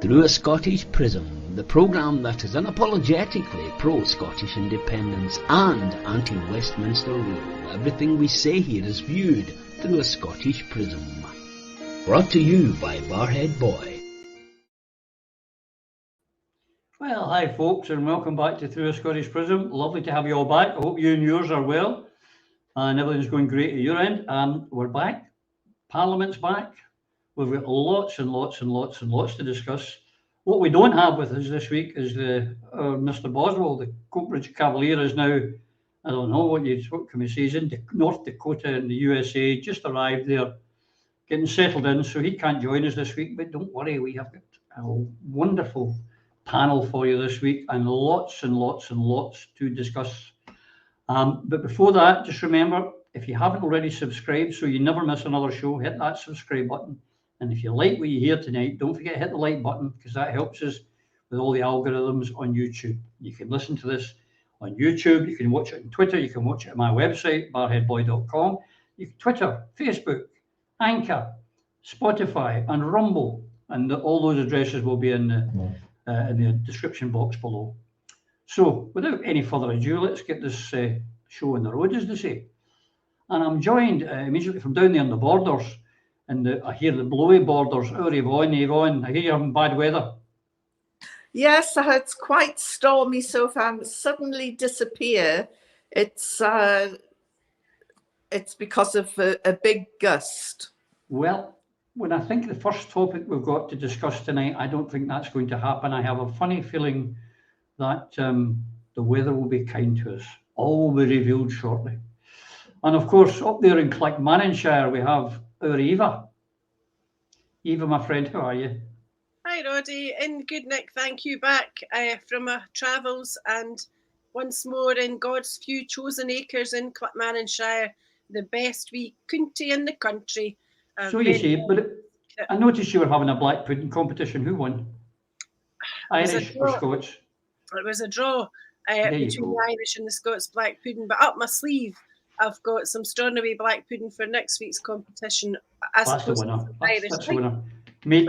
Through a Scottish Prism, the programme that is unapologetically pro-Scottish independence and anti-Westminster rule. Everything we say here is viewed through a Scottish Prism. Brought to you by Barhead Boy. Well, hi folks, and welcome back to Through a Scottish Prism. Lovely to have you all back. I hope you and yours are well, and everything's going great at your end. We're back. Parliament's back. We've got lots and lots to discuss. What we don't have with us this week is Mr. Boswell. The Coatbridge Cavalier is now, I don't know what can we say, he's in North Dakota in the USA, just arrived there, getting settled in, so he can't join us this week. But don't worry, we have got a wonderful panel for you this week and lots to discuss. But before that, just remember, if you haven't already subscribed so you never miss another show, hit that subscribe button. And if you like what you hear tonight, don't forget to hit the like button, because that helps us with all the algorithms on YouTube. You can listen to this on YouTube, you can watch it on Twitter, you can watch it on my website, barheadboy.com. You can Twitter, Facebook, Anchor, Spotify, and Rumble. And all those addresses will be in the description box below. So, without any further ado, let's get this show on the road, as they say. And I'm joined immediately from down there on the borders, and I hear the blowy borders. Our Yvonne, I hear you're having bad weather. Yes, it's quite stormy, so if I suddenly disappear, it's because of a big gust. Well, when I think the first topic we've got to discuss tonight, I don't think that's going to happen. I have a funny feeling that the weather will be kind to us. All will be revealed shortly. And of course, up there in Clackmannanshire, we have our Eva. Eva, my friend, how are you? Hi, Roddy. And good, Nick. Thank you. Back from my travels, and once more in God's few chosen acres in Clackmannanshire, the best wee county in the country. So you say, but I noticed you were having a black pudding competition. Who won? Irish or Scots? It was a draw between the Irish and the Scots black pudding, but up my sleeve, I've got some strawberry black pudding for next week's competition. That's the winner. That's the winner. Mate,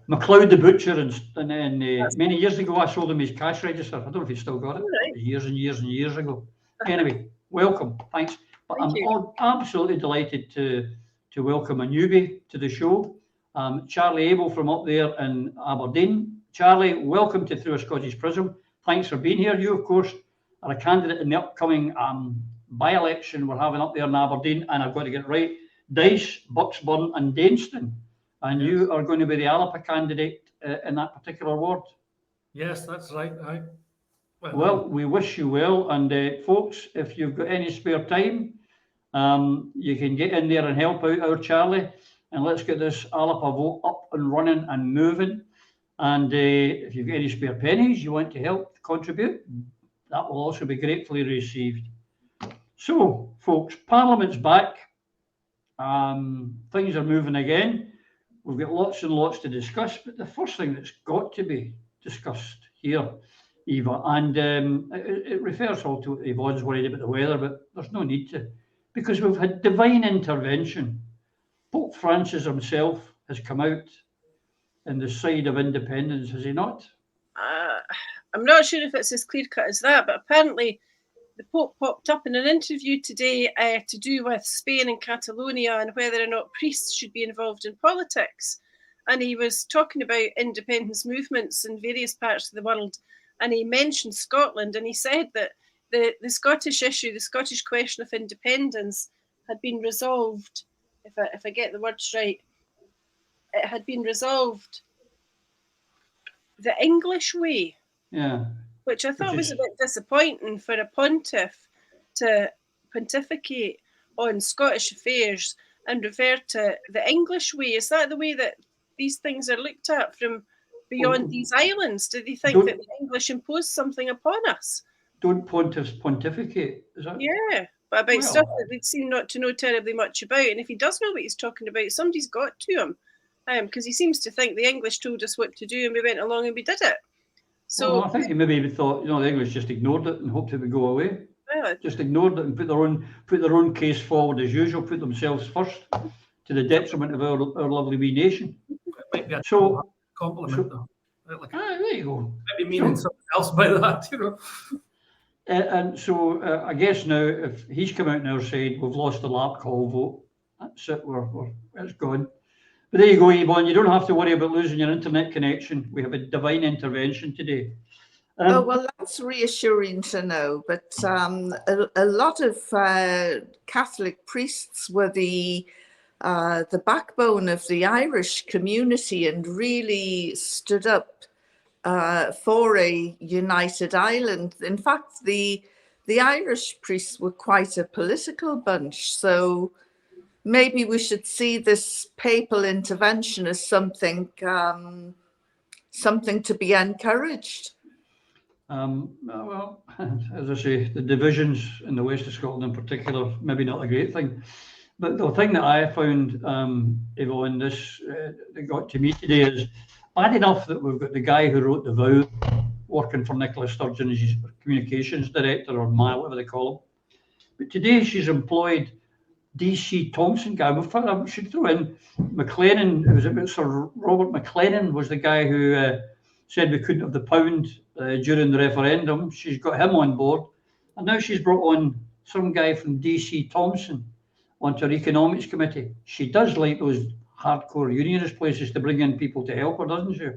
McLeod the butcher, and many years ago I sold him his cash register. I don't know if he's still got it. Right. Years and years ago. Anyway, welcome. Thanks. But I'm absolutely delighted to welcome a newbie to the show, Charlie Abel from up there in Aberdeen. Charlie, welcome to Through a Scottish Prism. Thanks for being here. You, of course, are a candidate in the upcoming by-election we're having up there in Aberdeen, and I've got to get right, Dyce, Bucksburn and Danestone. And you are going to be the Alba candidate in that particular ward. Yes, that's right. Well, we wish you well. And folks, if you've got any spare time, you can get in there and help out our Charlie. And let's get this Alba vote up and running and moving. And if you've got any spare pennies you want to help contribute, that will also be gratefully received. So, folks, Parliament's back. Things are moving again. We've got lots and lots to discuss, but the first thing that's got to be discussed here, Eva, and it refers all to Yvonne's worried about the weather, but there's no need to, because we've had divine intervention. Pope Francis himself has come out on the side of independence, has he not? I'm not sure if it's as clear-cut as that, but apparently the Pope popped up in an interview today to do with Spain and Catalonia and whether or not priests should be involved in politics. And he was talking about independence movements in various parts of the world. And he mentioned Scotland, and he said that the Scottish issue, the Scottish question of independence had been resolved, if I get the words right, it had been resolved the English way. Yeah. Which I thought was a bit disappointing for a pontiff to pontificate on Scottish affairs and refer to the English way. Is that the way that these things are looked at from beyond these islands? Do they think that the English imposed something upon us? Don't pontiffs pontificate? Is that? Yeah, but about stuff that they seem not to know terribly much about. And if he does know what he's talking about, somebody's got to him. Because he seems to think the English told us what to do and we went along and we did it. So I think he maybe even thought, the English just ignored it and hoped it would go away. Well, just ignored it and put their own case forward as usual, put themselves first to the detriment of our lovely wee nation. So compliment, though. Like, there you go. maybe meaning something else by that, you know. And so I guess now, if he's come out on our side, we've lost the lap call vote. That's it. It's gone. But there you go, Yvonne. You don't have to worry about losing your internet connection. We have a divine intervention today. Oh, well, that's reassuring to know. But a lot of Catholic priests were the backbone of the Irish community and really stood up for a united Ireland. In fact, the Irish priests were quite a political bunch. So maybe we should see this papal intervention as something to be encouraged. Well, as I say, the divisions in the west of Scotland in particular, maybe not a great thing. But the thing that I found, Yvonne, that got to me today is bad enough that we've got the guy who wrote the vow working for Nicola Sturgeon as his communications director, or whatever they call him. But today she's employed DC Thompson guy. We should throw in McLennan. It was about Sir Robert McLennan was the guy who said we couldn't have the pound during the referendum. She's got him on board, and now she's brought on some guy from DC Thompson onto her economics committee. She does like those hardcore unionist places to bring in people to help her, doesn't she?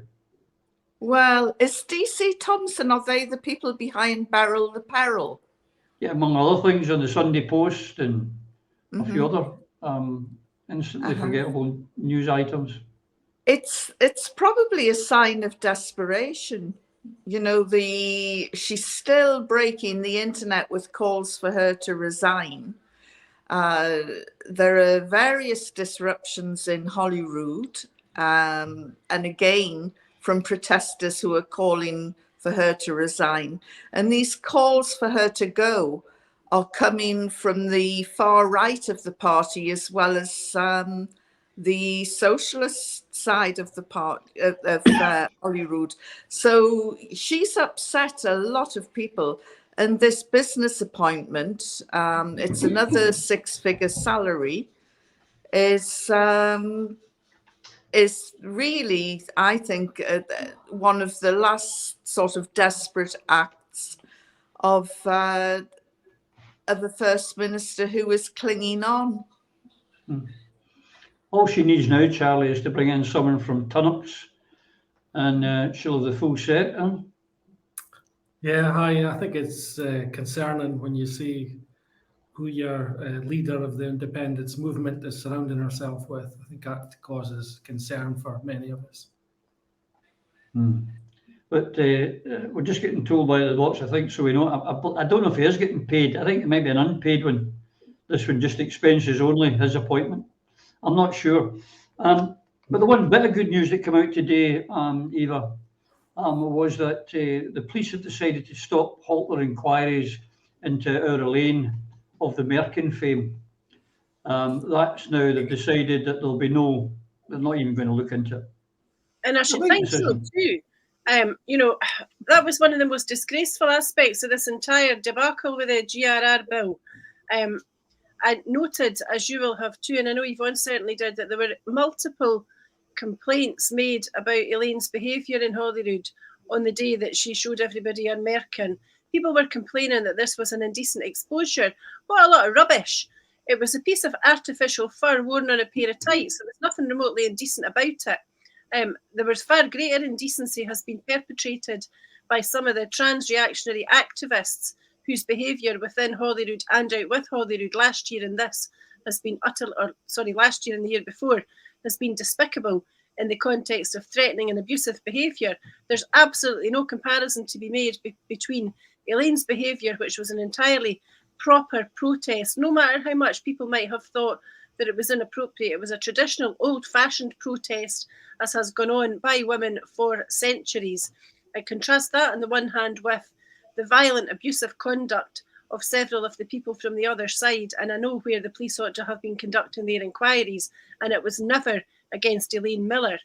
Well, is DC Thompson, are they the people behind Beryl the Peril? Yeah, among other things, on the Sunday Post and a few other instantly forgettable news items. It's probably a sign of desperation. You know, she's still breaking the internet with calls for her to resign. There are various disruptions in Holyrood, and again from protesters who are calling for her to resign. And these calls for her to go are coming from the far right of the party, as well as the socialist side of the party of Holyrood. So she's upset a lot of people. And this business appointment, it's another six-figure salary, is really, I think, one of the last sort of desperate acts of a First Minister who is clinging on. All she needs now, Charlie, is to bring in someone from Turnips, and she'll have the full set. Yeah, I think it's concerning when you see who your leader of the independence movement is surrounding herself with. I think that causes concern for many of us. But we're just getting told by the lots, I think, so we know. I don't know if he is getting paid. I think it might be an unpaid one. This one just expenses only, his appointment. I'm not sure. But the one bit of good news that came out today, Eva, was that the police have decided to halt their inquiries into our Elaine of the Merkin fame. That's now, they've decided that they're not even going to look into it. And I should think so too. You know, that was one of the most disgraceful aspects of this entire debacle with the GRR bill. I noted, as you will have too, and I know Yvonne certainly did, that there were multiple complaints made about Elaine's behaviour in Holyrood on the day that she showed everybody on Merkin. People were complaining that this was an indecent exposure. What a lot of rubbish. It was a piece of artificial fur worn on a pair of tights. There was nothing remotely indecent about it. There was far greater indecency has been perpetrated by some of the trans reactionary activists whose behaviour within Holyrood and out with Holyrood last year and last year and the year before has been despicable in the context of threatening and abusive behaviour. There's absolutely no comparison to be made between Elaine's behaviour, which was an entirely proper protest, no matter how much people might have thought that it was inappropriate. It was a traditional old-fashioned protest, as has gone on by women for centuries. I contrast that on the one hand with the violent, abusive conduct of several of the people from the other side, and I know where the police ought to have been conducting their inquiries, and it was never against Elaine Miller.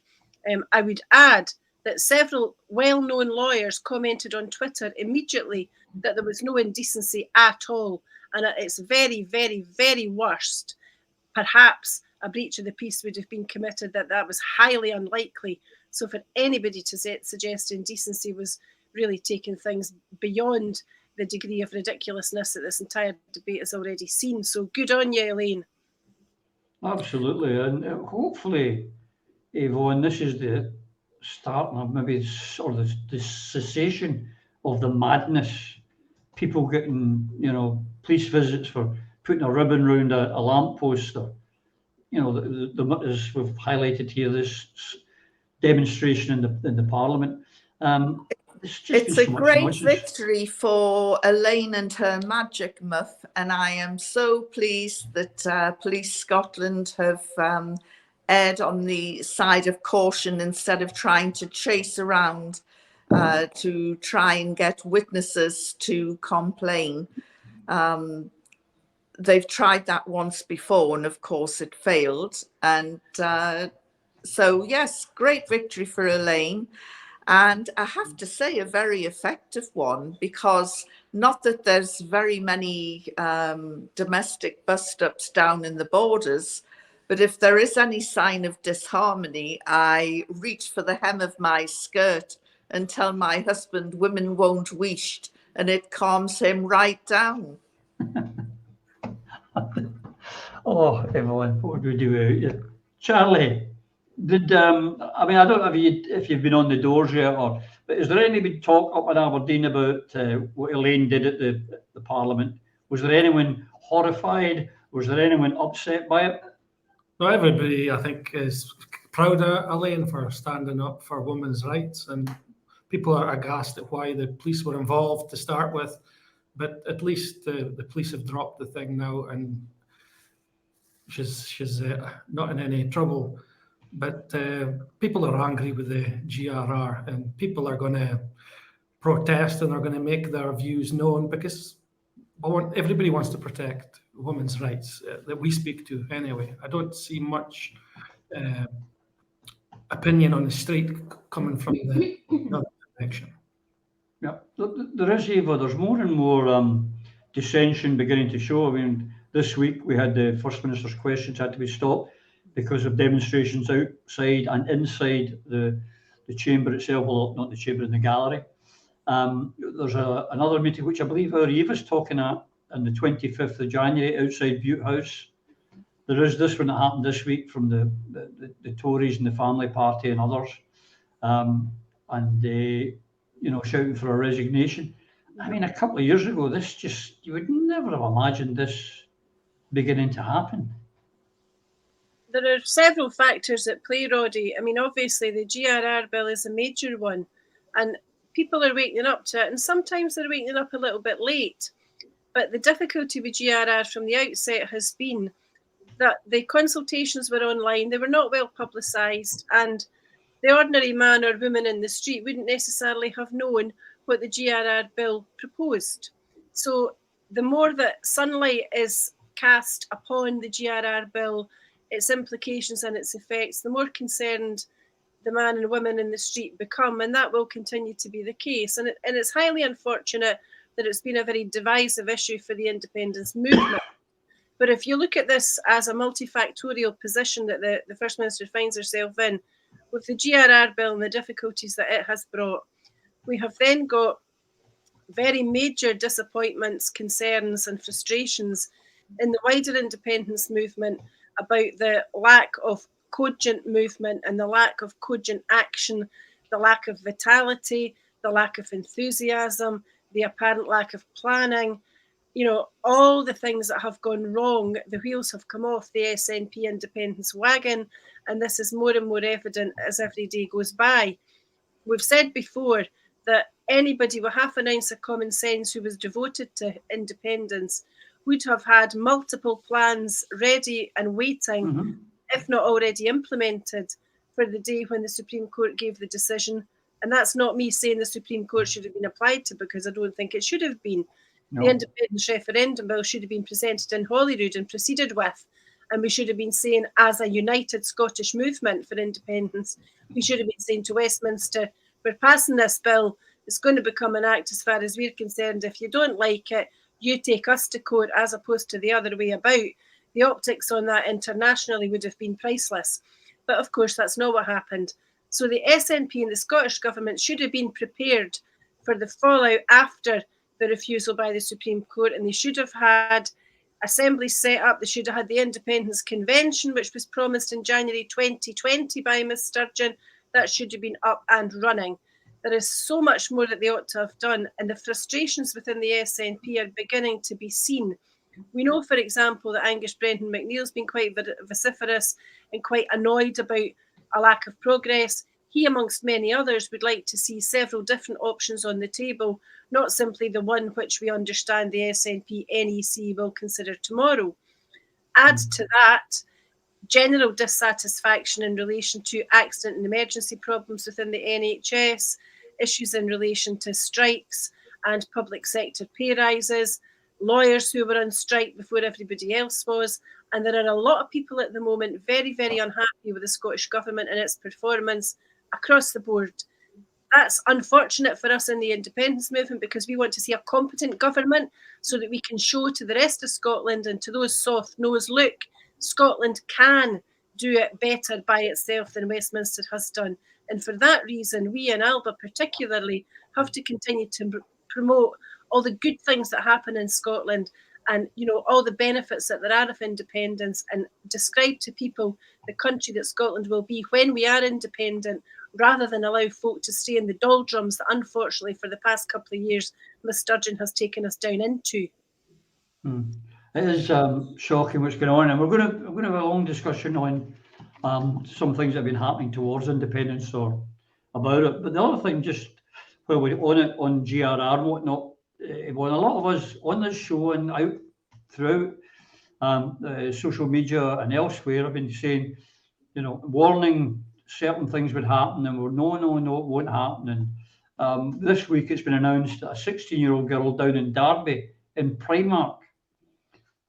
I would add that several well-known lawyers commented on Twitter immediately that there was no indecency at all, and at its very, very, very worst, perhaps a breach of the peace would have been committed, that was highly unlikely. So for anybody to suggest indecency was really taking things beyond the degree of ridiculousness that this entire debate has already seen. So good on you, Elaine. Absolutely, and hopefully, Yvonne, this is the start of maybe sort of the cessation of the madness. People getting, police visits for putting a ribbon round a lamppost, or, as we've highlighted here, this demonstration in the Parliament. It's a great victory for Elaine and her magic muff, and I am so pleased that Police Scotland have erred on the side of caution instead of trying to chase around to try and get witnesses to complain. They've tried that once before, and of course it failed. And so, yes, great victory for Elaine. And I have to say, a very effective one, because not that there's very many domestic bust-ups down in the borders, but if there is any sign of disharmony, I reach for the hem of my skirt and tell my husband, women won't wisht, and it calms him right down. Oh, Evelyn, what would we do without you? Charlie, did I don't know if you've been on the doors yet, but is there any big talk up in Aberdeen about what Elaine did at the Parliament? Was there anyone horrified? Was there anyone upset by it? No, everybody, I think, is proud of Elaine for standing up for women's rights, and people are aghast at why the police were involved to start with, but at least the police have dropped the thing now, and she's not in any trouble. But people are angry with the GRR, and people are going to protest and are going to make their views known, because everybody wants to protect women's rights that we speak to anyway. I don't see much opinion on the street coming from the other direction. Yeah, there is, Eva. There's more and more dissension beginning to show. I mean, this week we had the First Minister's questions had to be stopped because of demonstrations outside and inside the chamber itself, well, not the chamber, in the gallery. There's another meeting, which I believe our Eva's talking at, on the 25th of January outside Butte House. There is this one that happened this week from the Tories and the Family Party and others, and they, shouting for a resignation. I mean, a couple of years ago, you would never have imagined this beginning to happen. There are several factors at play, Roddy. I mean, obviously the GRR bill is a major one, and people are waking up to it, and sometimes they're waking up a little bit late. But the difficulty with GRR from the outset has been that the consultations were online, they were not well publicised, and the ordinary man or woman in the street wouldn't necessarily have known what the GRR bill proposed. So the more that sunlight is cast upon the GRR bill, its implications and its effects, the more concerned the man and woman in the street become, and that will continue to be the case. And it's highly unfortunate that it's been a very divisive issue for the independence movement. But if you look at this as a multifactorial position that the First Minister finds herself in, with the GRR bill and the difficulties that it has brought, we have then got very major disappointments, concerns and frustrations in the wider independence movement about the lack of cogent movement and the lack of cogent action, the lack of vitality, the lack of enthusiasm, the apparent lack of planning, all the things that have gone wrong. The wheels have come off the SNP independence wagon, and this is more and more evident as every day goes by. We've said before that anybody with half an ounce of common sense who was devoted to independence would have had multiple plans ready and waiting, if not already implemented, for the day when the Supreme Court gave the decision. And that's not me saying the Supreme Court should have been applied to, because I don't think it should have been. No. The independence referendum bill should have been presented in Holyrood and proceeded with. And we should have been saying, as a united Scottish movement for independence, we should have been saying to Westminster, we're passing this bill. It's going to become an act as far as we're concerned. If you don't like it, you take us to court, as opposed to the other way about. the optics on that internationally would have been priceless. But of course, that's not what happened. So the SNP and the Scottish Government should have been prepared for the fallout after the refusal by the Supreme Court, and they should have had assemblies set up. They should have had the Independence Convention, which was promised in January 2020 by Ms Sturgeon. That should have been up and running. There is so much more that they ought to have done, and the frustrations within the SNP are beginning to be seen. We know, for example, that Angus Brendan McNeil's been quite vociferous and quite annoyed about a lack of progress. He, amongst many others, would like to see several different options on the table, not simply the one which we understand the SNP NEC will consider tomorrow. Add to that general dissatisfaction in relation to accident and emergency problems within the NHS, issues in relation to strikes and public sector pay rises, lawyers who were on strike before everybody else was, and there are a lot of people at the moment very, very unhappy with the Scottish Government and its performance across the board. That's unfortunate for us in the independence movement, because we want to see a competent government so that we can show to the rest of Scotland and to those soft-nosed, look, Scotland can do it better by itself than Westminster has done. And for that reason, we in Alba particularly have to continue to promote all the good things that happen in Scotland, and all the benefits that there are of independence, and describe to people the country that Scotland will be when we are independent, rather than allow folk to stay in the doldrums that unfortunately for the past couple of years Ms Sturgeon has taken us down into. It is shocking what's going on, and we're going to have a long discussion on some things that have been happening towards independence or about it. But the other thing, just while we're on it, on GRR and whatnot, Yvonne, a lot of us on this show and out throughout social media and elsewhere have been saying, warning certain things would happen, and we're no, it won't happen. And this week it's been announced that a 16-year-old girl down in Derby in Primark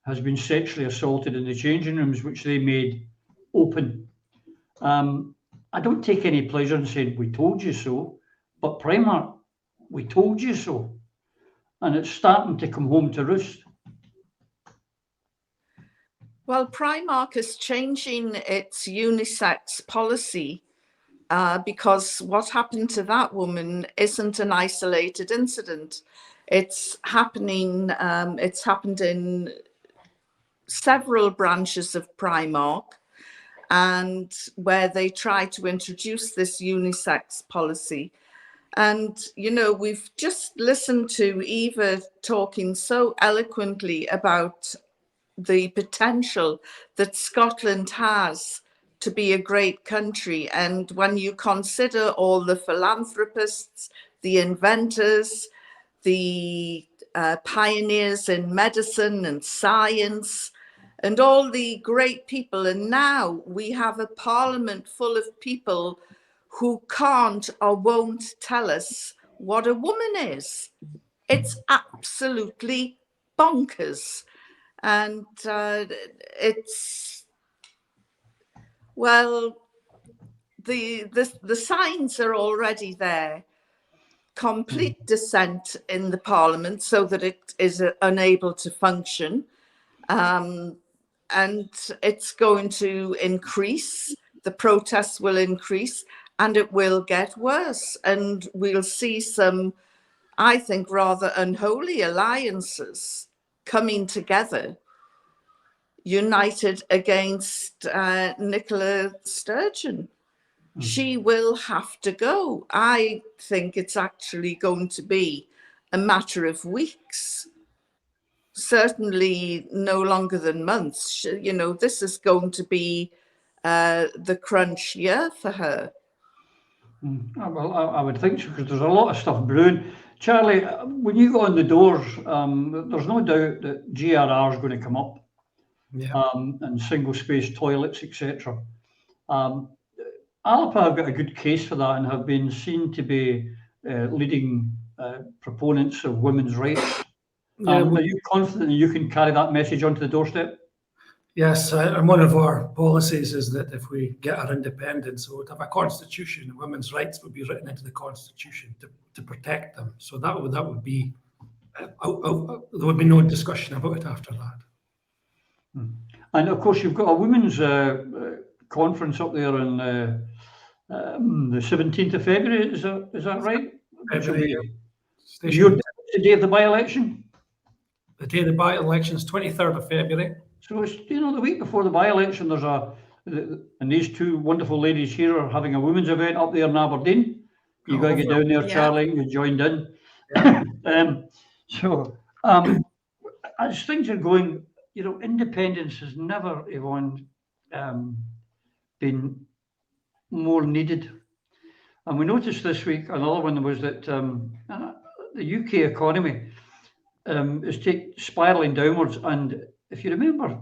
has been sexually assaulted in the changing rooms, which they made open. I don't take any pleasure in saying we told you so, but Primark, we told you so. And it's starting to come home to roost. Well, Primark is changing its unisex policy because what happened to that woman isn't an isolated incident. It's happening. It's happened in several branches of Primark, and where they try to introduce this unisex policy. And, we've just listened to Eva talking so eloquently about the potential that Scotland has to be a great country. And when you consider all the philanthropists, the inventors, the pioneers in medicine and science, and all the great people, and now we have a parliament full of people who can't or won't tell us what a woman is. It's absolutely bonkers. And it's, well, the signs are already there. Complete dissent in the parliament so that it is unable to function. And it's going to increase. The protests will increase, and it will get worse. And we'll see some, I think, rather unholy alliances coming together, united against Nicola Sturgeon. She will have to go. I think it's actually going to be a matter of weeks, certainly no longer than months. This is going to be the crunch year for her. Well, I would think so, because there's a lot of stuff brewing. Charlie, when you go on the doors, there's no doubt that GRR is going to come up, and single-space toilets, etc. Alba have got a good case for that and have been seen to be leading proponents of women's rights. Are you confident that you can carry that message onto the doorstep? Yes, and one of our policies is that if we get our independence, we would have a constitution, and women's rights would be written into the constitution to protect them. So that would be, there would be no discussion about it after that. And of course, you've got a women's conference up there on the 17th of February. Is that right? Your the day of the by-election? The day of the by-election is 23rd of February. So it's, you know, the week before the by-election, and these two wonderful ladies here are having a women's event up there in Aberdeen. You got to get down there, yeah. Charlie. You joined in. Yeah. As things are going, you know, independence has never, Yvonne, been more needed. And we noticed this week, another one was that the UK economy is spiralling downwards. And if you remember,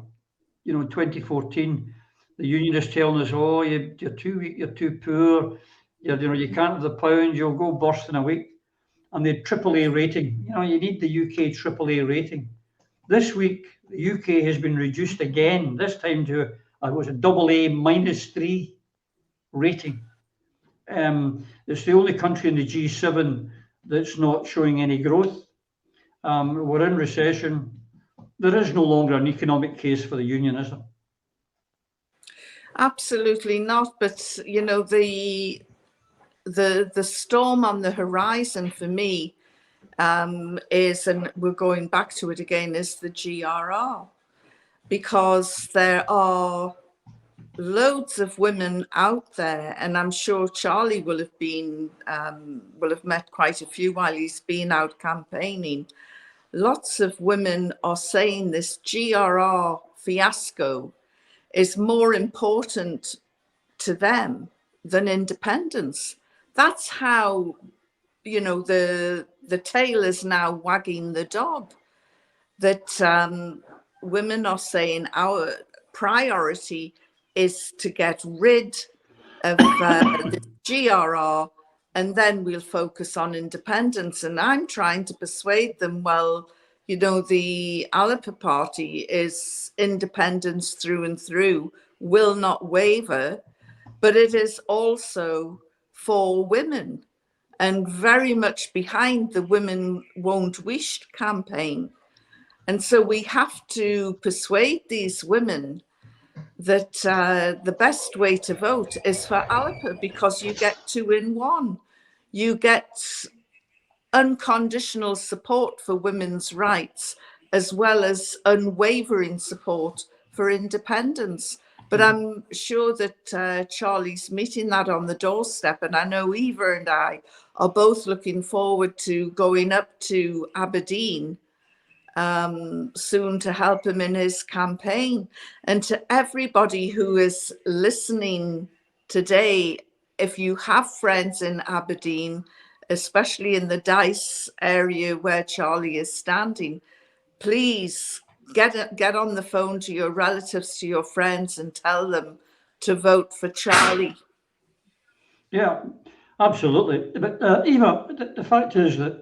you know, in 2014, the unionists telling us, oh, you're too weak, you're too poor, you know, you can't have the pound, you'll go burst in a week. And the AAA rating, you know, you need the UK AAA rating. This week, the UK has been reduced again, this time to a AA -3 rating. It's the only country in the G7 that's not showing any growth. We're in recession. There is no longer an economic case for the union, is there? Absolutely not. But, you know, the storm on the horizon for me is, and we're going back to it again, is the GRR, because there are loads of women out there, and I'm sure Charlie will have met quite a few while he's been out campaigning. Lots of women are saying this GRR fiasco is more important to them than independence. That's how, you know, the tail is now wagging the dog, that women are saying our priority is to get rid of the GRR, and then we'll focus on independence. And I'm trying to persuade them, well, you know, the Alba party is independence through and through, will not waver, but it is also for women and very much behind the Women Won't Wish campaign. And so we have to persuade these women that the best way to vote is for Alba, because you get 2 in 1. You get unconditional support for women's rights, as well as unwavering support for independence. But I'm sure that Charlie's meeting that on the doorstep. And I know Eva and I are both looking forward to going up to Aberdeen soon to help him in his campaign. And to everybody who is listening today, if you have friends in Aberdeen, especially in the Dyce area where Charlie is standing, please get on the phone to your relatives, to your friends, and tell them to vote for Charlie. Yeah, absolutely. But Eva, the fact is that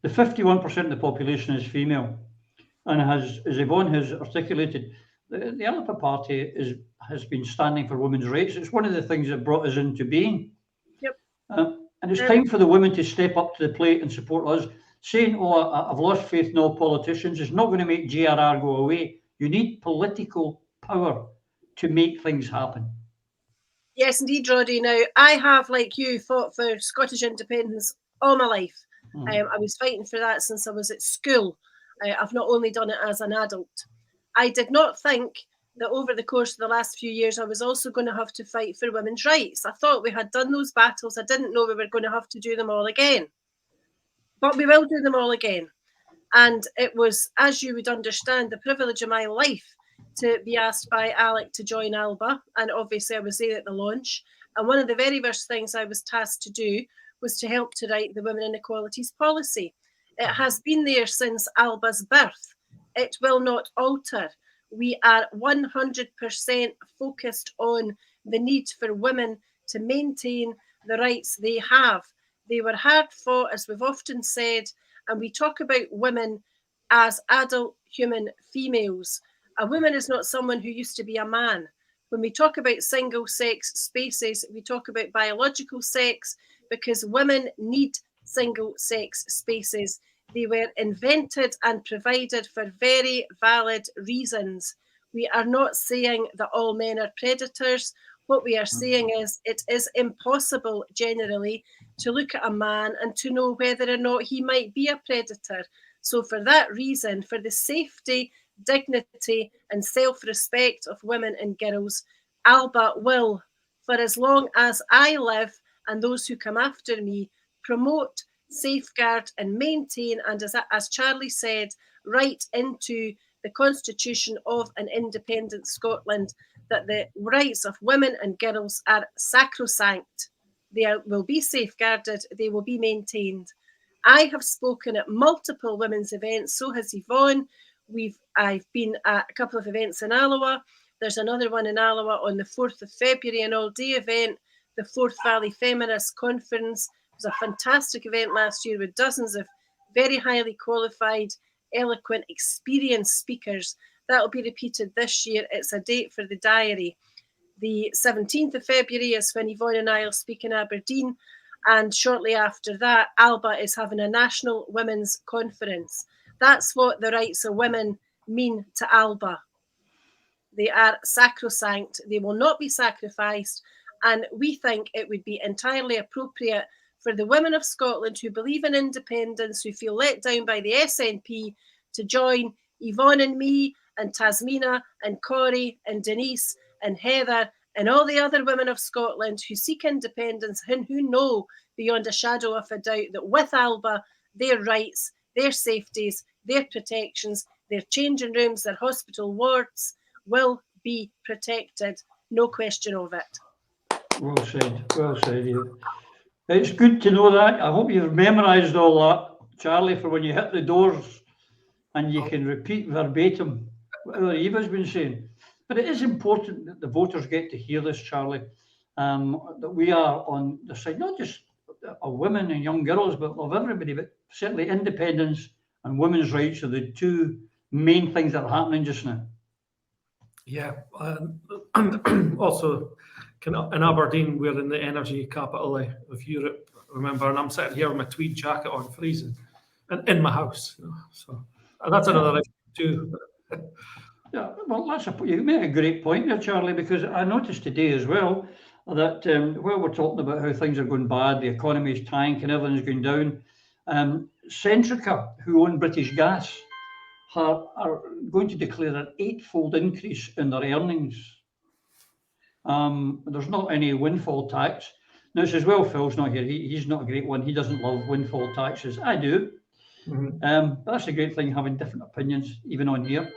the 51% of the population is female, and as Yvonne has articulated, the Alba party has been standing for women's rights. It's one of the things that brought us into being. Yep. And it's time for the women to step up to the plate and support us. Saying, oh, I've lost faith in all politicians is not going to make GRR go away. You need political power to make things happen. Yes, indeed, Roddy. Now, I have, like you, fought for Scottish independence all my life. I was fighting for that since I was at school. I've not only done it as an adult. I did not think that over the course of the last few years, I was also going to have to fight for women's rights. I thought we had done those battles. I didn't know we were going to have to do them all again. But we will do them all again. And it was, as you would understand, the privilege of my life to be asked by Alec to join Alba. And obviously I was there at the launch. And one of the very first things I was tasked to do was to help to write the Women Inequalities Policy. It has been there since Alba's birth. It will not alter. We are 100% focused on the need for women to maintain the rights they have. They were hard fought, as we've often said, and we talk about women as adult human females. A woman is not someone who used to be a man. When we talk about single sex spaces, we talk about biological sex, because women need single sex spaces. They were invented and provided for very valid reasons. We are not saying that all men are predators. What we are saying is it is impossible generally to look at a man and to know whether or not he might be a predator. So for that reason, for the safety, dignity and self-respect of women and girls, Alba will, for as long as I live and those who come after me, promote, safeguard and maintain, and as Charlie said, write into the constitution of an independent Scotland that the rights of women and girls are sacrosanct. They will be safeguarded, they will be maintained. I have spoken at multiple women's events, so has Yvonne. I've been at a couple of events in Alloa. There's another one in Alloa on the 4th of February, an all-day event, the Forth Valley Feminist Conference. It was a fantastic event last year with dozens of very highly qualified, eloquent, experienced speakers. That will be repeated this year. It's a date for the diary. The 17th of February is when Yvonne and I will speak in Aberdeen. And shortly after that, Alba is having a national women's conference. That's what the rights of women mean to Alba. They are sacrosanct. They will not be sacrificed. And we think it would be entirely appropriate for the women of Scotland who believe in independence, who feel let down by the SNP, to join Yvonne and me and Tasmina and Corrie and Denise and Heather and all the other women of Scotland who seek independence and who know beyond a shadow of a doubt that with Alba, their rights, their safeties, their protections, their changing rooms, their hospital wards will be protected. No question of it. Well said, Eva. It's good to know that. I hope you've memorised all that, Charlie, for when you hit the doors and you can repeat verbatim whatever Eva's been saying. But it is important that the voters get to hear this, Charlie, that we are on the side, not just of women and young girls, but of everybody, but certainly independence and women's rights are the two main things that are happening just now. Yeah, and also in Aberdeen, we're in the energy capital of Europe, remember, and I'm sitting here with my tweed jacket on, freezing, and in my house, so that's another issue too. Yeah, well, you make a great point there, Charlie, because I noticed today as well that while we're talking about how things are going bad, the economy's tanking, everything's going down, Centrica, who own British Gas, are going to declare an 8-fold increase in their earnings. There's not any windfall tax. Now, it's as well, Phil's not here. He's not a great one. He doesn't love windfall taxes. I do. That's a great thing, having different opinions, even on here.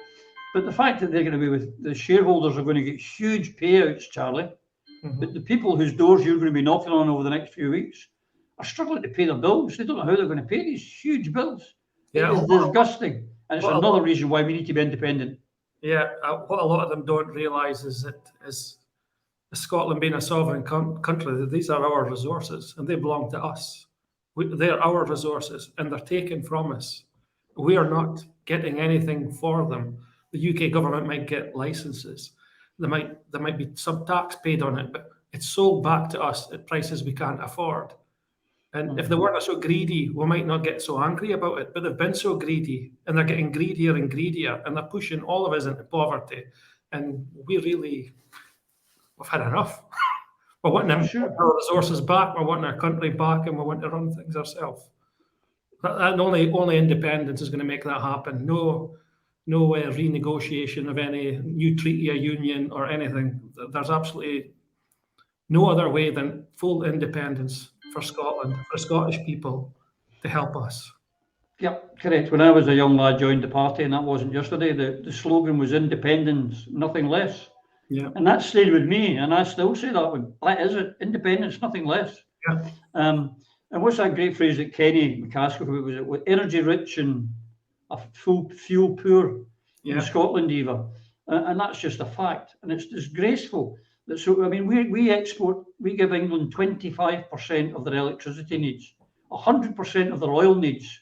But the fact that they're going to be with the shareholders are going to get huge payouts, Charlie. But the people whose doors you're going to be knocking on over the next few weeks are struggling to pay their bills. They don't know how they're going to pay these huge bills. Yeah, it's disgusting. And it's another reason why we need to be independent. Yeah, what a lot of them don't realise is that as Scotland being a sovereign country, these are our resources and they belong to us. They're our resources and they're taken from us. We are not getting anything for them. The UK government might get licenses. There might be some tax paid on it, but it's sold back to us at prices we can't afford. And if they weren't so greedy, we might not get so angry about it, but they've been so greedy and they're getting greedier and greedier and they're pushing all of us into poverty. And we've had enough. We're wanting our resources back, we're wanting our country back, and we want to run things ourselves. And only independence is going to make that happen. No renegotiation of any new treaty of union or anything. There's absolutely no other way than full independence for Scotland, for Scottish people, to help us. Yep, correct. When I was a young lad, joined the party, and that wasn't yesterday, the slogan was independence, nothing less. Yeah. And that stayed with me, and I still say that one. That is it, independence, nothing less. Yeah. And what's that great phrase that Kenny McCaskill was energy rich and a fuel poor in Scotland, Eva. And that's just a fact. And it's disgraceful. We give England 25% of their electricity needs, 100% of their oil needs.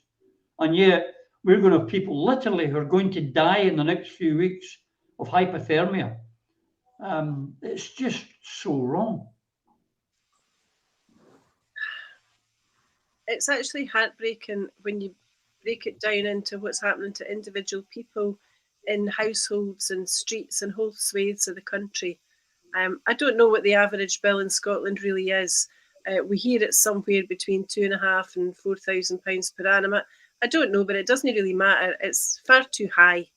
And yet we're going to have people literally who are going to die in the next few weeks of hypothermia. It's just so wrong. It's actually heartbreaking when you break it down into what's happening to individual people. in households and streets and whole swathes of the country. I don't know what the average bill in Scotland really is. We hear it's somewhere between £2,500 and £4,000 per annum. I don't know, but it doesn't really matter. It's far too high.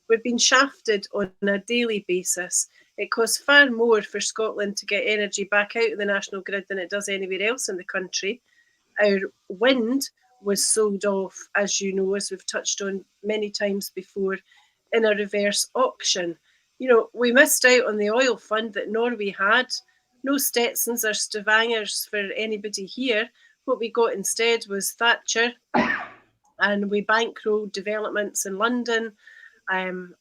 We've been shafted on a daily basis. It costs far more for Scotland to get energy back out of the national grid than it does anywhere else in the country. Our wind was sold off, as you know, as we've touched on many times before, in a reverse auction. You know, we missed out on the oil fund that Norway had. No Stetsons or Stavangers for anybody here. What we got instead was Thatcher, and we bankrolled developments in London, and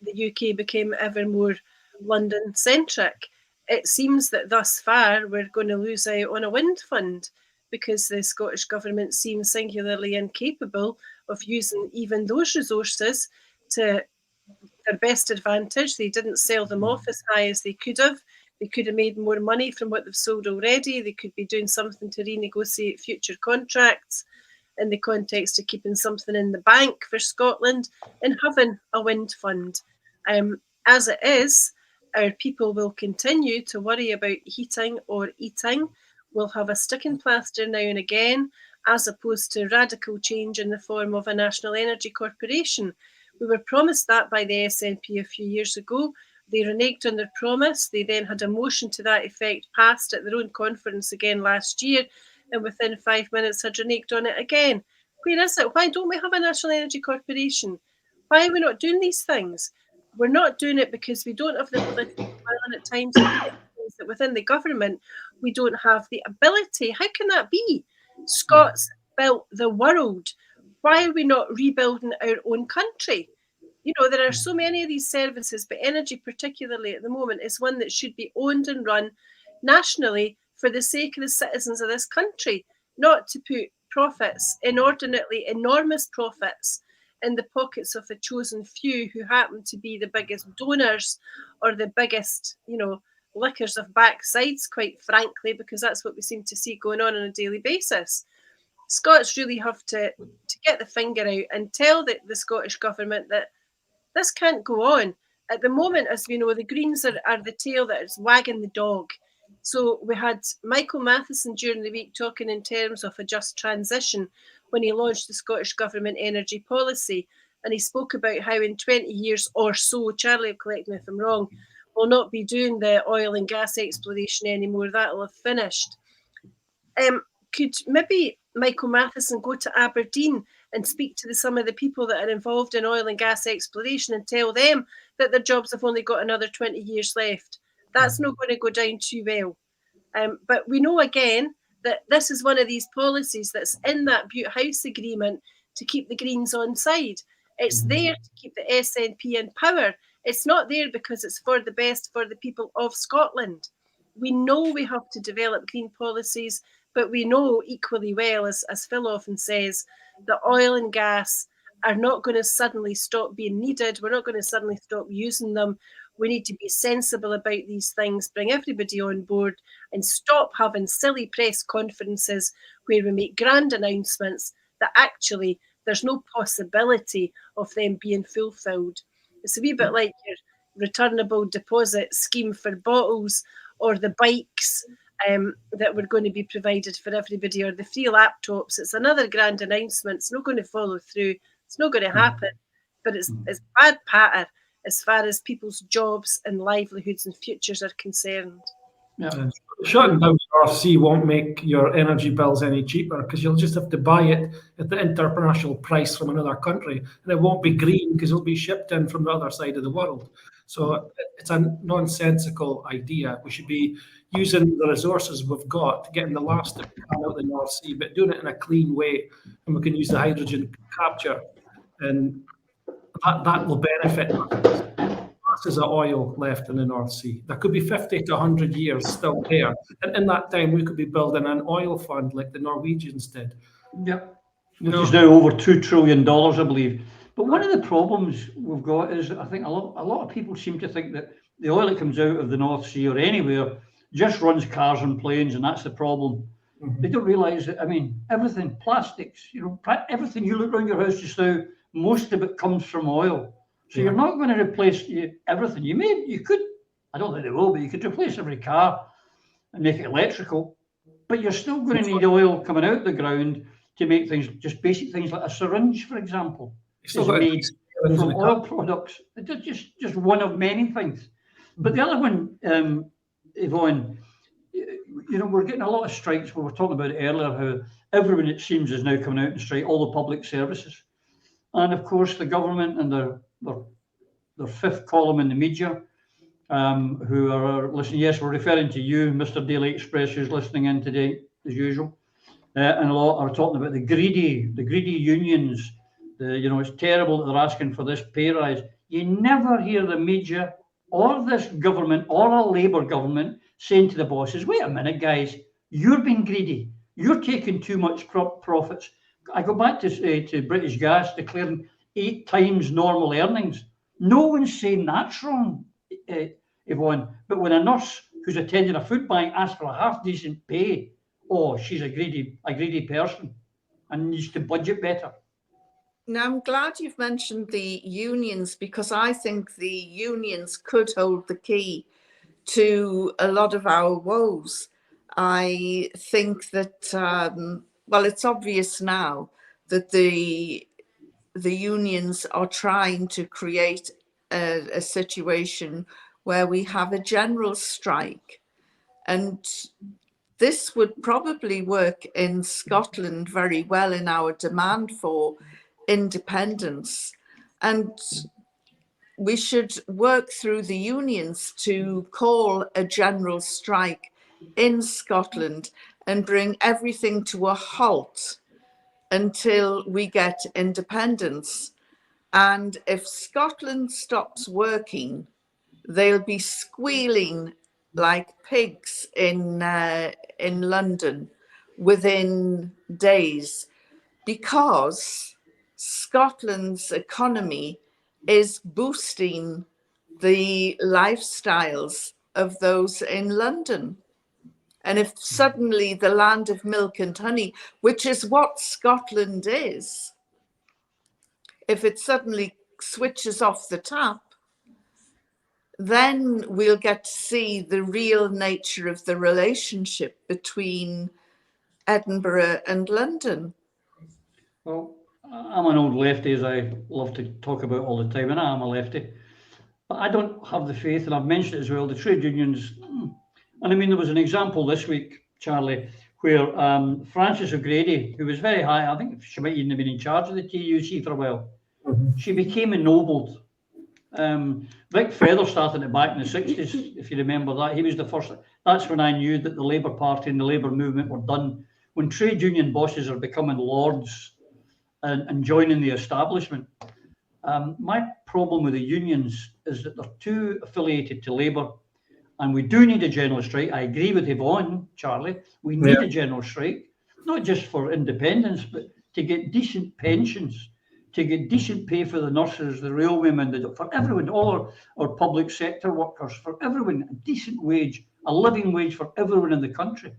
the UK became ever more London-centric. It seems that thus far we're going to lose out on a wind fund because the Scottish Government seems singularly incapable of using even those resources to their best advantage. They didn't sell them off as high as they could have. They could have made more money from what they've sold already. They could be doing something to renegotiate future contracts in the context of keeping something in the bank for Scotland and having a wind fund. As it is, our people will continue to worry about heating or eating. We'll have a sticking plaster now and again, as opposed to radical change in the form of a national energy corporation. We were promised that by the SNP a few years ago. They reneged on their promise. They then had a motion to that effect passed at their own conference again last year, and within 5 minutes had reneged on it again. Where is it? Why don't we have a national energy corporation? Why are we not doing these things? We're not doing it because we don't have the political will, and at times that within the government we don't have the ability. How can that be? Scots built the world. Why are we not rebuilding our own country? You know, there are so many of these services, but energy particularly at the moment is one that should be owned and run nationally for the sake of the citizens of this country, not to put profits, inordinately enormous profits, in the pockets of a chosen few who happen to be the biggest donors or the biggest, you know, lickers of backsides, quite frankly, because that's what we seem to see going on a daily basis. Scots really have to get the finger out and tell the Scottish Government that this can't go on. At the moment, as we know, the Greens are the tail that is wagging the dog. So we had Michael Matheson during the week talking in terms of a just transition when he launched the Scottish Government energy policy. And he spoke about how in 20 years or so, Charlie, correct me if I'm wrong, we'll not be doing the oil and gas exploration anymore. That'll have finished. Could maybe Michael Matheson go to Aberdeen and speak to some of the people that are involved in oil and gas exploration and tell them that their jobs have only got another 20 years left? That's not going to go down too well. But we know again that this is one of these policies that's in that Butte House agreement to keep the Greens on side. It's there to keep the SNP in power. It's not there because it's for the best for the people of Scotland. We know we have to develop green policies, but we know equally well, as Phil often says, that oil and gas are not going to suddenly stop being needed. We're not going to suddenly stop using them. We need to be sensible about these things, bring everybody on board and stop having silly press conferences where we make grand announcements that actually there's no possibility of them being fulfilled. It's a wee bit like your returnable deposit scheme for bottles or the bikes that were going to be provided for everybody, or the free laptops. It's another grand announcement. It's not going to follow through. It's not going to happen. But it's bad patter as far as people's jobs and livelihoods and futures are concerned. Yeah. Shutting down the North Sea won't make your energy bills any cheaper because you'll just have to buy it at the international price from another country, and it won't be green because it'll be shipped in from the other side of the world. So it's a nonsensical idea. We should be using the resources we've got, getting the last that we can out of the North Sea, but doing it in a clean way, and we can use the hydrogen capture, and that will benefit us. Masses of oil left in the North Sea. There could be 50 to 100 years still there. And in that time, we could be building an oil fund like the Norwegians did. Yep. Which is now over $2 trillion, I believe. But one of the problems we've got is, I think a lot of people seem to think that the oil that comes out of the North Sea or anywhere just runs cars and planes, and that's the problem. They don't realise that, I mean, everything, plastics, everything you look around your house just now, most of it comes from oil. So Yeah. you're not going to replace everything. You could, I don't think they will, but you could replace every car and make it electrical. But you're still going to need oil coming out the ground to make things, just basic things like a syringe, for example, is made from oil products. It's just one of many things. But the other one, Yvonne, we're getting a lot of strikes. We were talking about it earlier, how everyone, it seems, is now coming out and strike, all the public services. And of course, the government and their fifth column in the media, who are listening. Yes, we're referring to you, Mr. Daily Express, who's listening in today, as usual. And a lot are talking about the greedy unions. It's terrible that they're asking for this pay rise. You never hear the media or this government or a Labour government saying to the bosses, wait a minute, guys, you're being greedy. You're taking too much profits. I go back to British Gas declaring 8 times normal earnings. No one's saying that's wrong, Yvonne. But when a nurse who's attending a food bank asks for a half decent pay, oh, she's a greedy person and needs to budget better. Now, I'm glad you've mentioned the unions, because I think the unions could hold the key to a lot of our woes. I think that, well, it's obvious now that the unions are trying to create a situation where we have a general strike. And this would probably work in Scotland very well in our demand for independence. And we should work through the unions to call a general strike in Scotland and bring everything to a halt until we get independence. And if Scotland stops working, they'll be squealing like pigs in London within days, because Scotland's economy is boosting the lifestyles of those in London. And if suddenly the land of milk and honey, which is what Scotland is, if it suddenly switches off the tap, then we'll get to see the real nature of the relationship between Edinburgh and London. Well, I'm an old lefty, as I love to talk about all the time, and I am a lefty. But I don't have the faith, and I've mentioned it as well, the trade unions. And I mean, there was an example this week, Charlie, where Frances O'Grady, who was very high, I think she might even have been in charge of the TUC for a while, she became ennobled. Vic Feather started it back in the 60s, if you remember that. He was the first. That's when I knew that the Labour Party and the Labour movement were done. When trade union bosses are becoming lords and joining the establishment. My problem with the unions is that they're too affiliated to Labour, and we do need a general strike. I agree with Yvonne, Charlie. We need a general strike, not just for independence, but to get decent pensions, to get decent pay for the nurses, the railwaymen, for everyone, all our public sector workers, for everyone, a decent wage, a living wage for everyone in the country.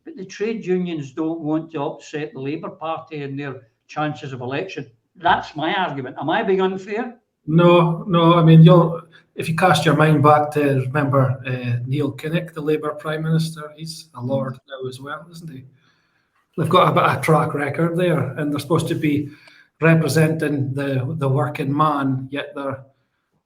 But the trade unions don't want to upset the Labour Party and their chances of election. That's my argument. Am I being unfair? No. I mean, if you cast your mind back to remember Neil Kinnock, the Labour Prime Minister, he's a lord now as well, isn't he? They've got a bit of a track record there, and they're supposed to be representing the working man, yet they're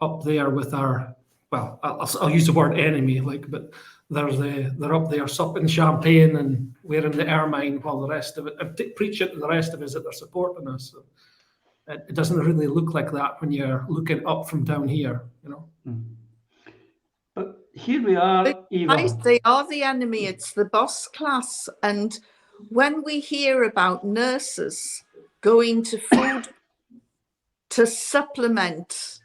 up there with our, well, I'll use the word enemy, but they're up there supping champagne and wearing the ermine, while the rest of it, preaching to the rest of us that they're supporting us. So it doesn't really look like that when you're looking up from down here, But here we are, Eva. They are the enemy. It's the boss class. And when we hear about nurses going to food to supplement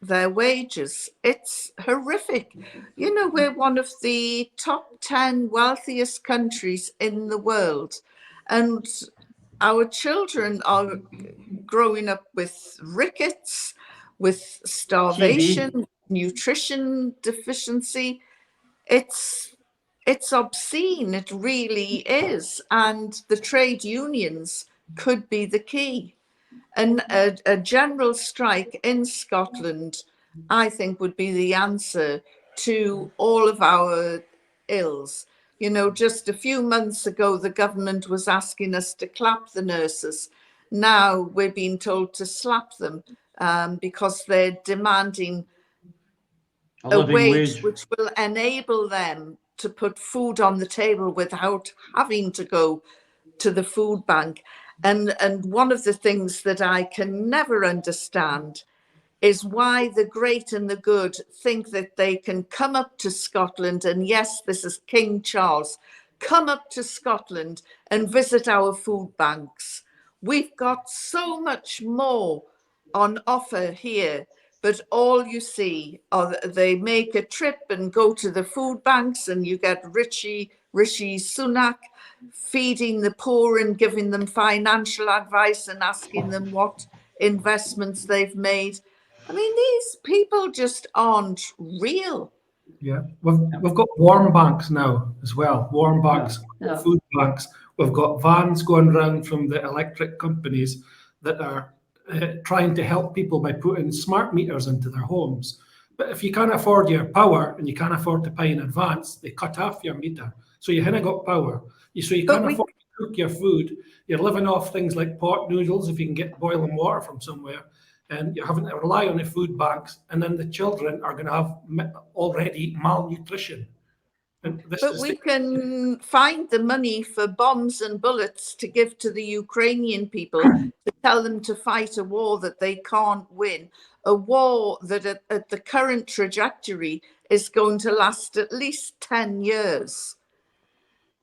their wages, it's horrific. We're one of the top 10 wealthiest countries in the world, and our children are growing up with rickets, with starvation, nutrition deficiency. It's obscene. It really is. And the trade unions could be the key. And a general strike in Scotland, I think, would be the answer to all of our ills. You know, just a few months ago, the government was asking us to clap the nurses. Now we're being told to slap them because they're demanding a wage which will enable them to put food on the table without having to go to the food bank. And one of the things that I can never understand is why the great and the good think that they can come up to Scotland, and yes, this is King Charles, come up to Scotland and visit our food banks. We've got so much more on offer here, but all you see are they make a trip and go to the food banks, and you get Rishi Sunak feeding the poor and giving them financial advice and asking them what investments they've made. I mean, these people just aren't real. Yeah, we've got warm banks now as well. Warm banks, food banks. We've got vans going around from the electric companies that are trying to help people by putting smart meters into their homes. But if you can't afford your power and you can't afford to pay in advance, they cut off your meter. So you haven't got power. So you can't afford to cook your food. You're living off things like pot noodles if you can get boiling water from somewhere. And you're having to rely on the food banks, and then the children are going to have already malnutrition. But we can find the money for bombs and bullets to give to the Ukrainian people to tell them to fight a war that they can't win, a war that at the current trajectory is going to last at least 10 years.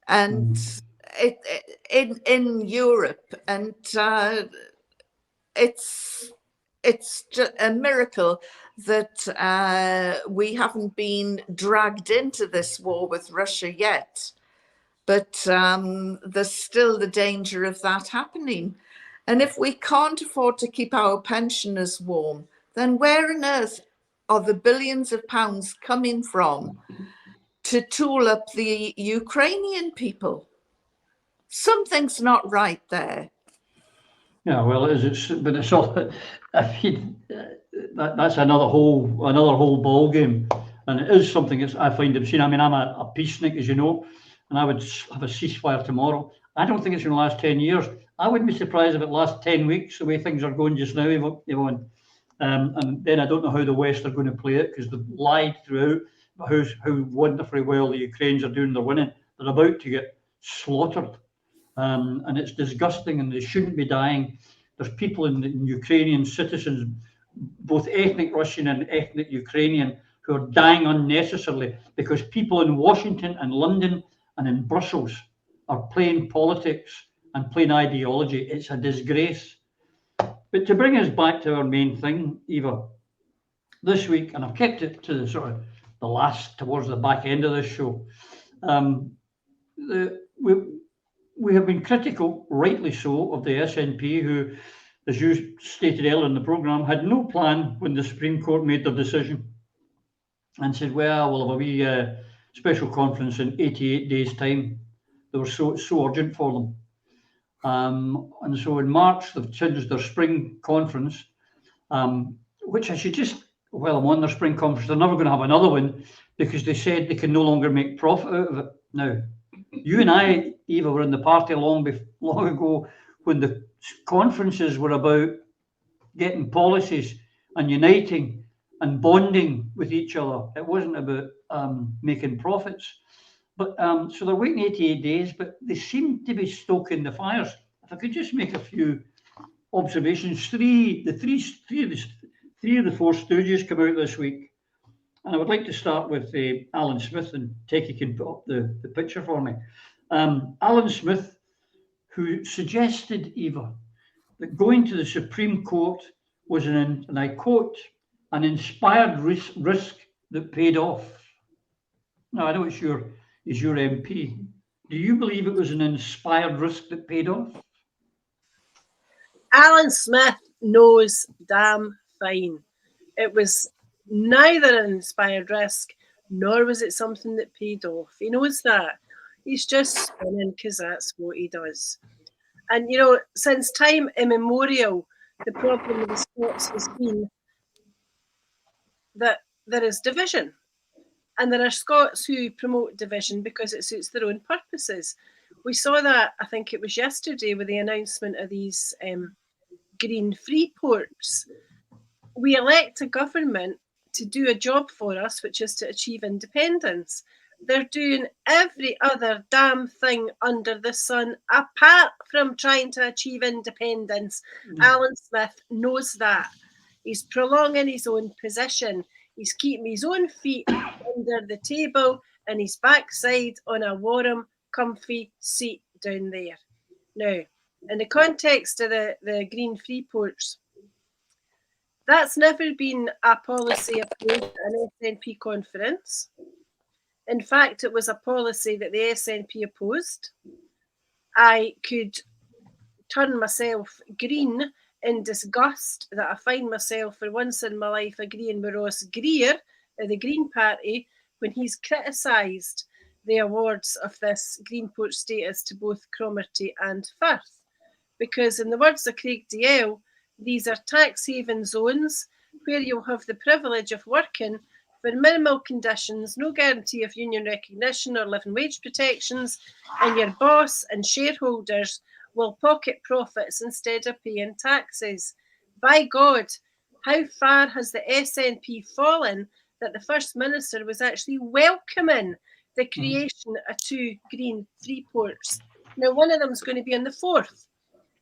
And in Europe, and it's just a miracle that we haven't been dragged into this war with Russia yet. But there's still the danger of that happening. And if we can't afford to keep our pensioners warm, then where on earth are the billions of pounds coming from to tool up the Ukrainian people? Something's not right there. Yeah, well, it is. But it's all. That's another whole ball game, and it is something that I find obscene. I mean, I'm a peacenik, as you know, and I would have a ceasefire tomorrow. I don't think it's going to last 10 years. I wouldn't be surprised if it lasts 10 weeks, the way things are going just now, Yvonne. And then I don't know how the West are going to play it, because they've lied throughout about how wonderfully well the Ukrainians are doing. They're winning. They're about to get slaughtered. And it's disgusting, and they shouldn't be dying. There's people in Ukrainian citizens, both ethnic Russian and ethnic Ukrainian, who are dying unnecessarily because people in Washington and London and in Brussels are playing politics and playing ideology. It's a disgrace. But to bring us back to our main thing, Eva, this week, and I've kept it to the sort of the last, towards the back end of this show, we have been critical, rightly so, of the SNP, who, as you stated earlier in the programme, had no plan when the Supreme Court made their decision and said, well, we'll have a wee special conference in 88 days' time. They were so urgent for them. And so in March, they've changed their spring conference, which I should just, while I'm on their spring conference, they're never going to have another one because they said they can no longer make profit out of it. Now, you and I, Eva, were in the party long ago when the conferences were about getting policies and uniting and bonding with each other. It wasn't about making profits. But so they're waiting 88 days, but they seem to be stoking the fires. If I could just make a few observations, three of the four stooges come out this week. And I would like to start with Alan Smith, and Techie can put up the picture for me. Alan Smith, who suggested, Eva, that going to the Supreme Court was, and I quote, an inspired risk that paid off. Now, I know it's your MP. Do you believe it was an inspired risk that paid off? Alan Smith knows damn fine. It was neither an inspired risk, nor was it something that paid off. He knows that. He's just spinning because that's what he does. And, you know, since time immemorial, the problem with the Scots has been that there is division. And there are Scots who promote division because it suits their own purposes. We saw that, I think it was yesterday, with the announcement of these green free ports. We elect a government to do a job for us, which is to achieve independence. They're doing every other damn thing under the sun apart from trying to achieve independence. Alan Smith knows that. He's prolonging his own position. He's keeping his own feet under the table and his backside on a warm, comfy seat down there. Now, in the context of the green free ports, that's never been a policy approved at an SNP conference. In fact, it was a policy that the SNP opposed. I could turn myself green in disgust that I find myself for once in my life agreeing with Ross Greer of the Green Party when he's criticised the awards of this Greenport status to both Cromarty and Firth. Because in the words of Craig DL, these are tax haven zones where you'll have the privilege of working for minimal conditions, no guarantee of union recognition or living wage protections, and your boss and shareholders will pocket profits instead of paying taxes. By God, how far has the SNP fallen that the First Minister was actually welcoming the creation of 2 green free ports? Now, one of them is going to be in the Forth.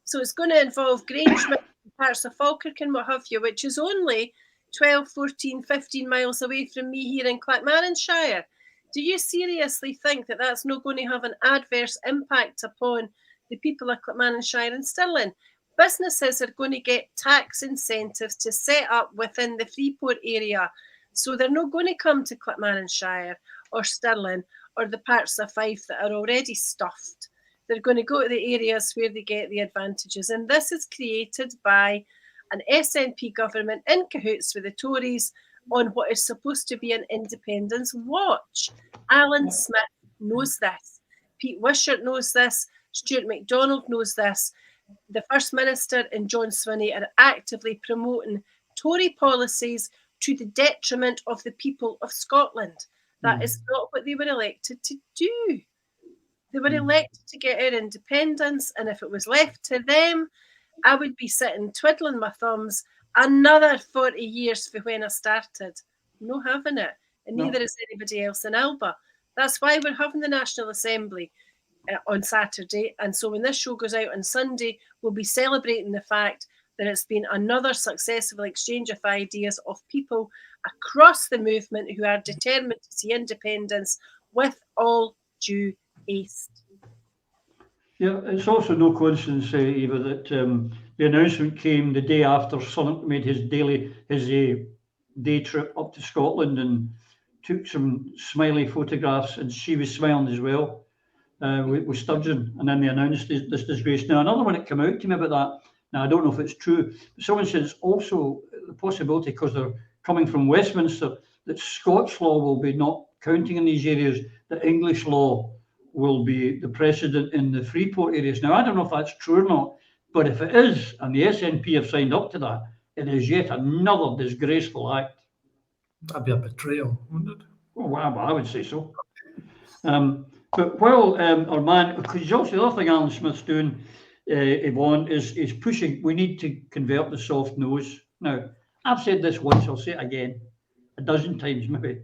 So it's going to involve Grangemouth, parts of Falkirk and what have you, which is only 12, 14, 15 miles away from me here in Clackmannanshire. Do you seriously think that that's not going to have an adverse impact upon the people of Clackmannanshire and Stirling? Businesses are going to get tax incentives to set up within the Freeport area. So they're not going to come to Clackmannanshire or Stirling or the parts of Fife that are already stuffed. They're going to go to the areas where they get the advantages. And this is created by an SNP government in cahoots with the Tories on what is supposed to be an independence watch. Alan Smith knows this. Pete Wishart knows this. Stuart MacDonald knows this. The First Minister and John Swinney are actively promoting Tory policies to the detriment of the people of Scotland. That is not what they were elected to do. They were elected to get our independence, and if it was left to them, I would be sitting twiddling my thumbs another 40 years for when I started. No having it, and neither is anybody else in Alba. That's why we're having the National Assembly on Saturday, and so when this show goes out on Sunday, we'll be celebrating the fact that it's been another successful exchange of ideas of people across the movement who are determined to see independence with all due haste. Yeah, it's also no coincidence, Eva, that the announcement came the day after Sonic made his day trip up to Scotland and took some smiley photographs, and she was smiling as well with Sturgeon, and then they announced this disgrace. Now, another one that came out to me about that, now I don't know if it's true, but someone says also the possibility, because they're coming from Westminster, that Scots law will be not counting in these areas, that English law will be the precedent in the Freeport areas. Now, I don't know if that's true or not, but if it is, and the SNP have signed up to that, it is yet another disgraceful act. That'd be a betrayal, wouldn't it? Well, I would say so. But while our man, because also the other thing Alan Smith's doing, Yvonne, is pushing, we need to convert the soft nose. Now, I've said this once, I'll say it again, a dozen times maybe.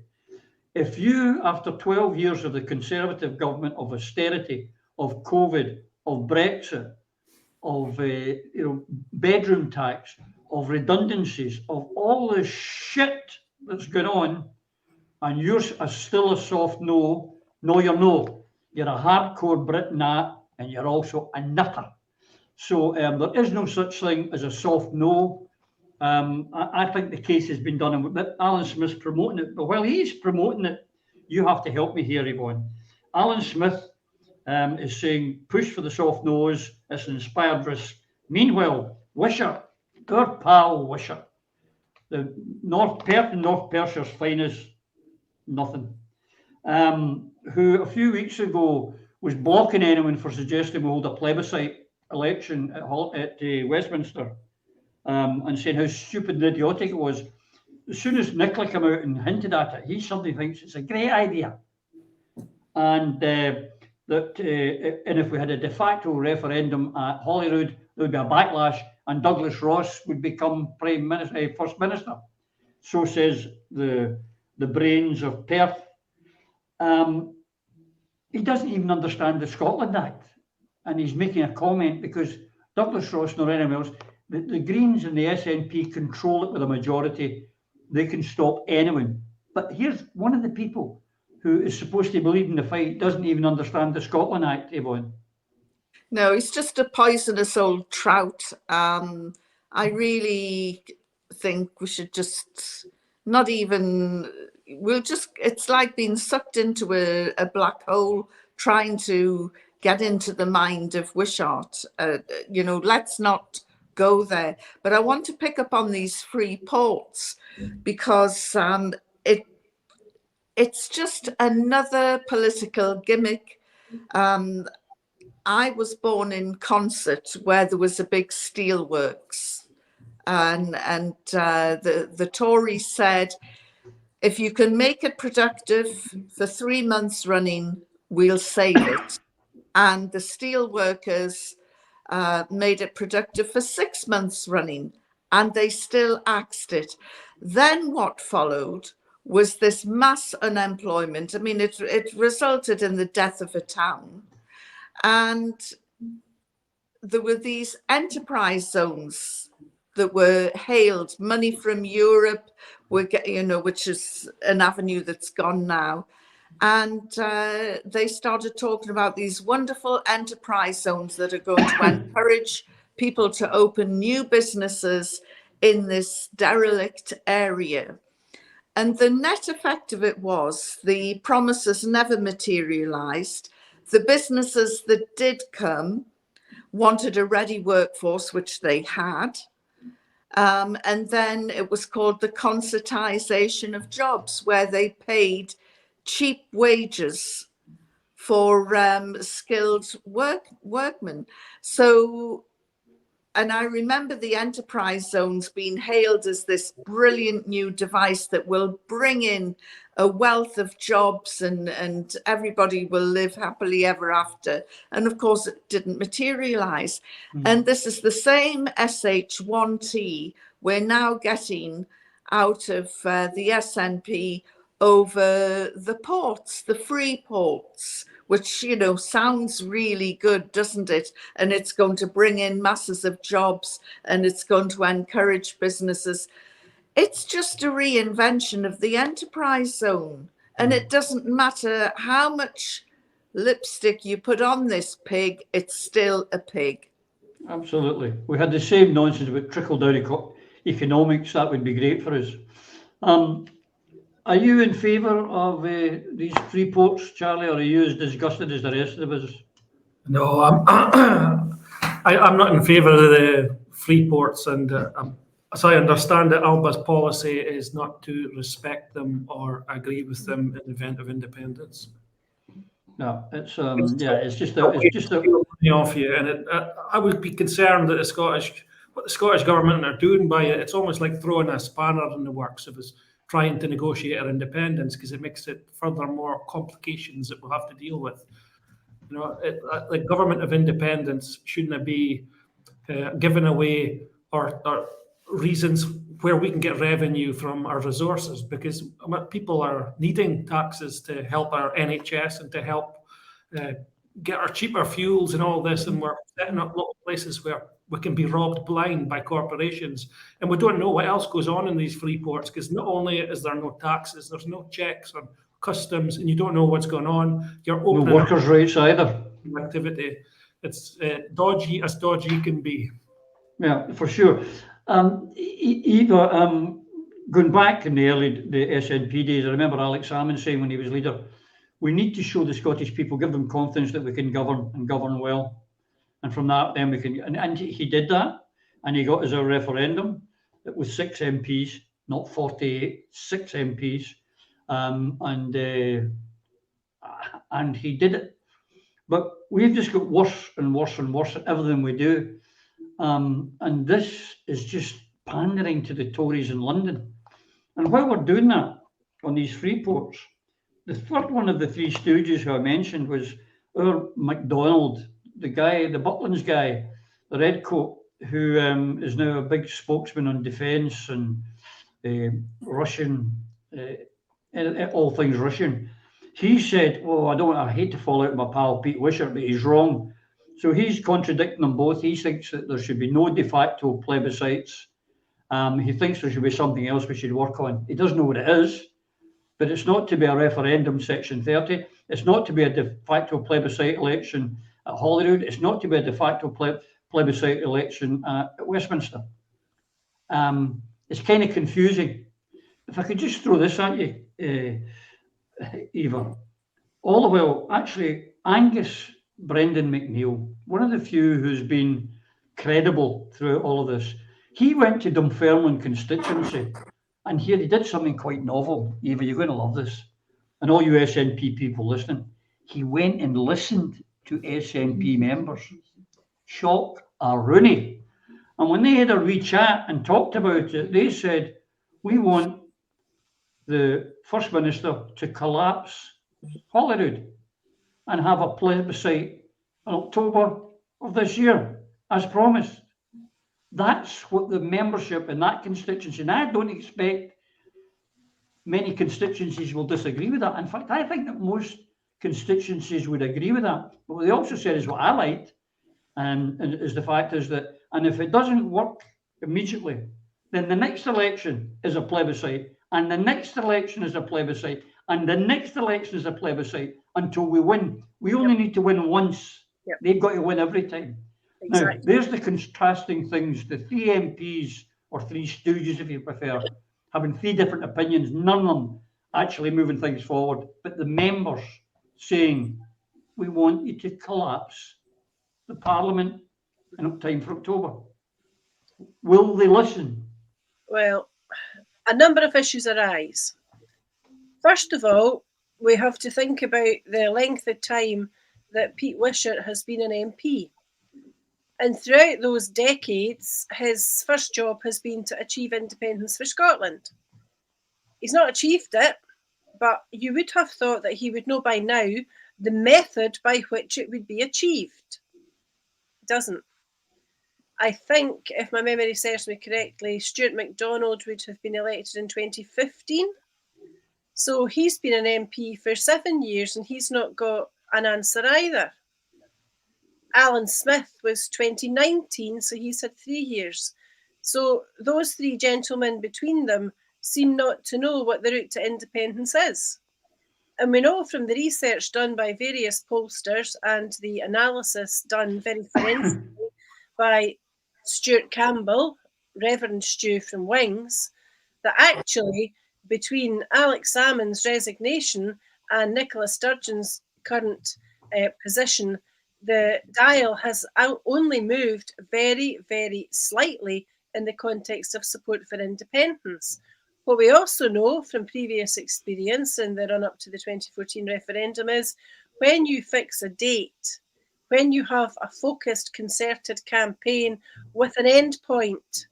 If you, after 12 years of the Conservative government, of austerity, of COVID, of Brexit, of bedroom tax, of redundancies, of all the shit that's going on, and you're still a soft no, you're no. You're a hardcore Brit nat, and you're also a nutter. So there is no such thing as a soft no. I think the case has been done, and Alan Smith's promoting it. But while he's promoting it, you have to help me here, Yvonne. Alan Smith is saying, push for the soft nose. It's an inspired risk. Meanwhile, Wishart, our pal Wishart, the Perth and North Perthshire's finest, nothing, who a few weeks ago was blocking anyone for suggesting we hold a plebiscite election at Westminster. and saying how stupid and idiotic it was. As soon as Nicola came out and hinted at it, he suddenly thinks it's a great idea. And and if we had a de facto referendum at Holyrood, there would be a backlash, and Douglas Ross would become First Minister. So says the brains of Perth. He doesn't even understand the Scotland Act, and he's making a comment because Douglas Ross nor anyone else, the Greens and the SNP control it with a majority. They can stop anyone. But here's one of the people who is supposed to be leading the fight, doesn't even understand the Scotland Act, Yvonne. No, he's just a poisonous old trout. I really think we should just not even, it's like being sucked into a black hole, trying to get into the mind of Wishart. Let's not go there. But I want to pick up on these free ports because it's just another political gimmick. I was born in Consett, where there was a big steelworks, and the Tories said, if you can make it productive for 3 months running, we'll save it. And the steelworkers made it productive for 6 months running, and they still axed it. Then what followed was this mass unemployment. I mean, it resulted in the death of a town. And there were these enterprise zones that were hailed, money from Europe, which is an avenue that's gone now. And they started talking about these wonderful enterprise zones that are going to encourage people to open new businesses in this derelict area. And the net effect of it was the promises never materialized. The businesses that did come wanted a ready workforce, which they had. And then it was called the concertization of jobs, where they paid cheap wages for skilled workmen. So, and I remember the enterprise zones being hailed as this brilliant new device that will bring in a wealth of jobs and everybody will live happily ever after. And of course, it didn't materialize. And this is the same SH1T we're now getting out of the SNP over the ports, the free ports, which, sounds really good, doesn't it? And it's going to bring in masses of jobs and it's going to encourage businesses. It's just a reinvention of the enterprise zone. And it doesn't matter how much lipstick you put on this pig, it's still a pig. Absolutely. We had the same nonsense about trickle-down economics. That would be great for us. Are you in favour of these free ports, Charlie, or are you as disgusted as the rest of us? No, I'm not in favour of the free ports, and as I understand it, Alba's policy is not to respect them or agree with them in the event of independence. No, it's just off you, and I would be concerned that what the Scottish government are doing by it. It's almost like throwing a spanner in the works of us trying to negotiate our independence, because it makes it further more complications that we'll have to deal with. The government of independence shouldn't be given away or reasons where we can get revenue from our resources, because people are needing taxes to help our NHS and to help get our cheaper fuels and all this, and we're setting up little places where we can be robbed blind by corporations, and we don't know what else goes on in these free ports, because not only is there no taxes, there's no checks on customs, and you don't know what's going on. You're opening no workers' rights either. Activity. It's dodgy as dodgy can be. Yeah, for sure. Eva, going back in the SNP days, I remember Alex Salmon saying when he was leader, we need to show the Scottish people, give them confidence that we can govern and govern well. And from that, then we can, and he did that, and he got us a referendum. It was 6 MPs, not 48, 6 MPs, and he did it. But we've just got worse and worse and worse at everything we do. And this is just pandering to the Tories in London. And while we're doing that on these free ports, the third one of the three stooges who I mentioned was our MacDonald, the guy, the Butlins guy, the redcoat, who is now a big spokesman on defence and Russian, all things Russian. He said, "Well, I hate to fall out with my pal Pete Wishart, but he's wrong." So he's contradicting them both. He thinks that there should be no de facto plebiscites. He thinks there should be something else we should work on. He doesn't know what it is, but it's not to be a referendum, Section 30. It's not to be a de facto plebiscite election at Holyrood. It's not to be a de facto plebiscite election at Westminster. It's kind of confusing. If I could just throw this at you, Eva. All the while, actually, Angus Brendan McNeill, one of the few who's been credible throughout all of this, he went to Dunfermline constituency, and here he did something quite novel. Eva, you're going to love this. And all you SNP people listening, he went and listened to SNP members. Shock a Rooney. And when they had a wee chat and talked about it, they said, we want the First Minister to collapse Holyrood and have a plebiscite in October of this year, as promised. That's what the membership in that constituency, and I don't expect many constituencies will disagree with that. In fact, I think that most constituencies would agree with that. But what they also said is what I liked, and is the fact is that, and if it doesn't work immediately, then the next election is a plebiscite, and the next election is a plebiscite, and the next election is a plebiscite until we win. We only need to win once. They've got to win every time. Exactly. Now, there's the contrasting things. The three MPs, or three stooges if you prefer, having three different opinions, none of them actually moving things forward, but the members saying, we want you to collapse the Parliament in time for October. Will they listen? Well, a number of issues arise. First of all, we have to think about the length of time that Pete Wishart has been an MP. And throughout those decades, his first job has been to achieve independence for Scotland. He's not achieved it, but you would have thought that he would know by now the method by which it would be achieved. He doesn't. I think, if my memory serves me correctly, Stuart MacDonald would have been elected in 2015. So he's been an MP for 7 years and he's not got an answer either. Alan Smith was 2019, so he's had 3 years. So those three gentlemen between them seem not to know what the route to independence is. And we know from the research done by various pollsters and the analysis done very forensically by Stuart Campbell, Reverend Stu from Wings, that actually between Alex Salmond's resignation and Nicola Sturgeon's current position, the dial has only moved very, very slightly in the context of support for independence. What we also know from previous experience in the run-up to the 2014 referendum is when you fix a date, when you have a focused, concerted campaign with an end point,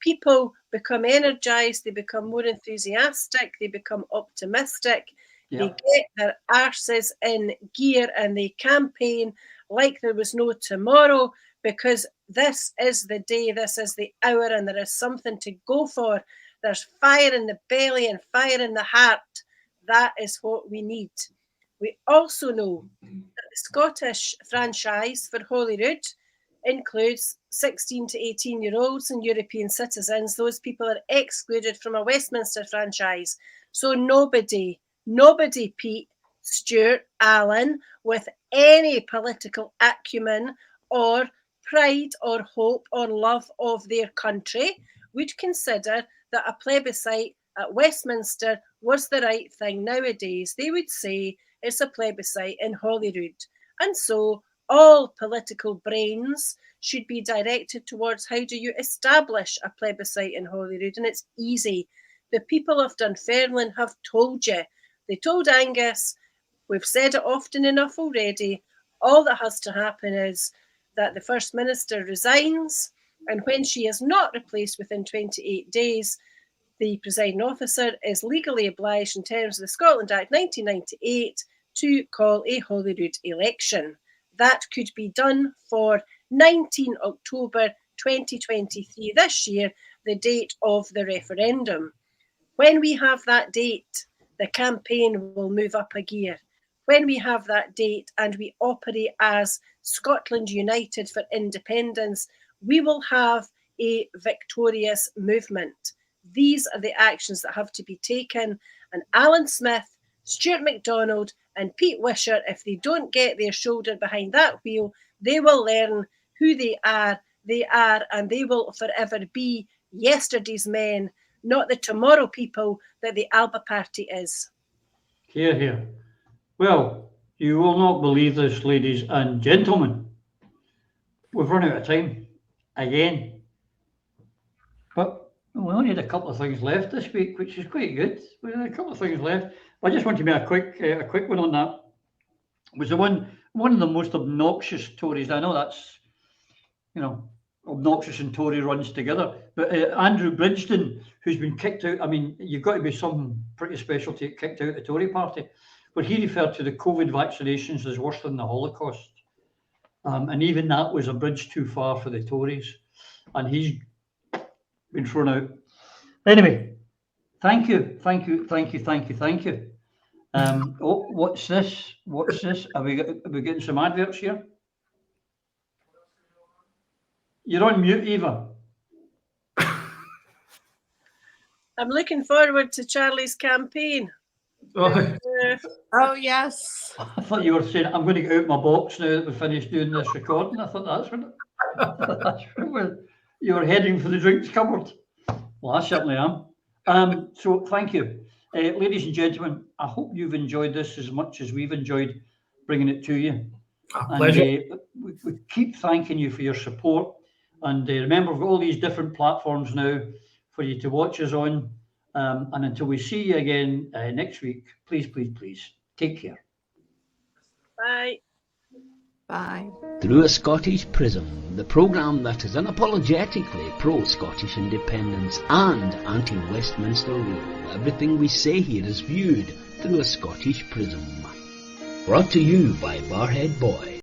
people become energised, they become more enthusiastic, they become optimistic, they get their arses in gear and they campaign like there was no tomorrow, because this is the day, this is the hour, and there is something to go for. There's fire in the belly and fire in the heart. That is what we need. We also know that the Scottish franchise for Holyrood includes 16 to 18-year-olds and European citizens. Those people are excluded from a Westminster franchise. So nobody, Pete, Stuart, Alan, with any political acumen or pride or hope or love of their country would consider that a plebiscite at Westminster was the right thing. Nowadays, they would say it's a plebiscite in Holyrood. And so all political brains should be directed towards how do you establish a plebiscite in Holyrood? And it's easy. The people of Dunfermline have told you. They told Angus, we've said it often enough already, all that has to happen is that the First Minister resigns, And when she is not replaced within 28 days, the presiding officer is legally obliged in terms of the Scotland Act 1998 to call a Holyrood election. That could be done for 19 October 2023 this year, the date of the referendum. When we have that date, the campaign will move up a gear. When we have that date and we operate as Scotland United for Independence, we will have a victorious movement. These are the actions that have to be taken. And Alan Smith, Stuart MacDonald and Pete Wisher, if they don't get their shoulder behind that wheel, they will learn who they are, and they will forever be yesterday's men, not the tomorrow people that the Alba party is. Hear, hear. Well, you will not believe this, ladies and gentlemen. We've run out of time again. But we only had a couple of things left this week, which is quite good. We had a couple of things left. I just want to make a quick one on that. It was the one of the most obnoxious Tories. I know that's, obnoxious and Tory runs together. But Andrew Bridgeton, who's been kicked out. I mean, you've got to be something pretty special to get kicked out of the Tory party. But he referred to the COVID vaccinations as worse than the Holocaust. And even that was a bridge too far for the Tories. And he's been thrown out. Anyway, thank you. What's this? Are we getting some adverts here? You're on mute, Eva. I'm looking forward to Charlie's campaign. Oh, yes. I thought you were saying, I'm going to get out my box now that we've finished doing this recording. I thought that's where you were heading for the drinks cupboard. Well, I certainly am. So thank you. Ladies and gentlemen, I hope you've enjoyed this as much as we've enjoyed bringing it to you. Pleasure. And we keep thanking you for your support. And remember, we've got all these different platforms now for you to watch us on. And until we see you again next week, please take care. Bye. Bye. Through a Scottish Prism, the programme that is unapologetically pro-Scottish independence and anti-Westminster rule. Everything we say here is viewed through a Scottish prism. Brought to you by Barhead Boy.